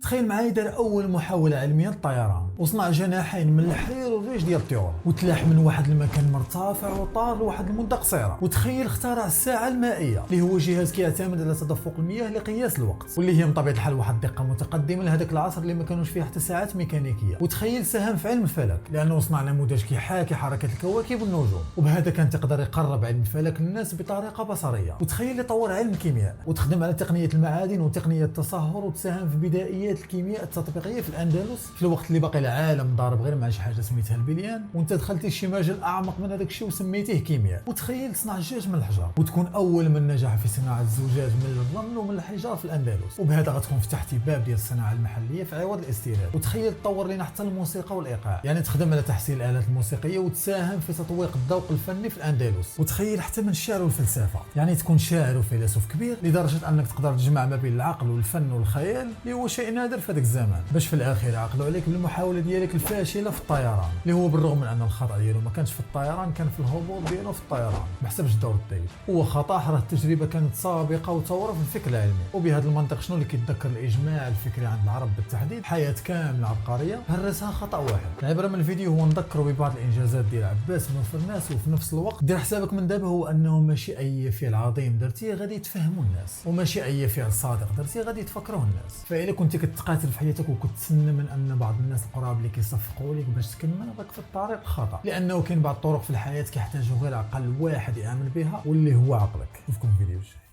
تخيل معايا دار اول محاوله علميه للطيران وصنع جناحين من الحرير والريش ديال الطيور وتلاح من واحد المكان مرتفع وطار لواحد المده قصيره. وتخيل اخترع الساعه المائيه اللي هو جهاز كيعتمد على تدفق المياه لقياس الوقت واللي هي من طبيعه الحال واحد الدقه متقدمه لهذاك العصر اللي ما كانوش فيه حتى ساعات ميكانيكيه. وتخيل ساهم في علم الفلك لانه صنع نموذج كيحاكي حركه الكواكب والنجوم، وبهذا كان تقدر يقرب علم الفلك للناس بطريقه بصريه. وتخيل يطور علم الكيمياء وتخدم على تقنيه المعادن وتقنيه التصهر وتساهم في بدايات الكيمياء التطبيقيه في الاندلس في الوقت اللي باقي العالم ضارب غير مع شي حاجه سميتها البليان، وانت دخلتي شي مجال اعمق من هذاك الشيء وسميتيه كيمياء. وتخيل تصنع الزجاج من الحجر وتكون اول من نجح في صناعه الزجاج من الرمل ومن الحجار في الاندلس، وبهذا غتكون فتحتي باب ديال الصناعه المحليه في عوض الاستيراد. وتخيل تطور لنا حتى الموسيقى والايقاع، يعني تخدم على تحسين الالات الموسيقيه وتساهم في تطويق الذوق الفني في الاندلس. وتخيل حتى من الشعر والفلسفه، يعني تكون شاعر وفيلسوف كبير لدرجه انك تقدر تجمع ما بين العقل والفن والخيال اللي هو شيء نادر في هذاك الزمان، باش في الاخير عقلوا عليك بالمحاوله ديالك الفاشله في الطيران اللي هو بالرغم من ان الخطا ديالو ما كانش في الطيران، كان في الهبوط ديالو في الطيران ما حسبش الدور الطيب. هو خطا راه التجربه كانت سابقه وثوره في الفكر العلمي. وبهذا المنطق شنو اللي كيتذكر الاجماع الفكري عند العرب بالتحديد؟ حياه كامله عبقريه هرسها خطا واحد. العبره من الفيديو هو نذكروا ببعض الانجازات ديال عباس بن فرناس، وفي نفس الوقت دير حسابك من دابا هو انه ماشي اي فعل عظيم درتيه غادي يتفهموا الناس، وماشي اي فعل صادق درتيه غادي يتفكروه الناس. فإلا كنت كتقاتل في حياتك وكتسنى من ان بعض الناس القراب اللي كيصفقوا لك باش تكمل، راك في الطريق خطا، لانه كاين بعض الطرق في الحياه كيحتاجوا غير عقل واحد يعمل بها واللي هو عقلك. نشوفكم في فيديو جاي.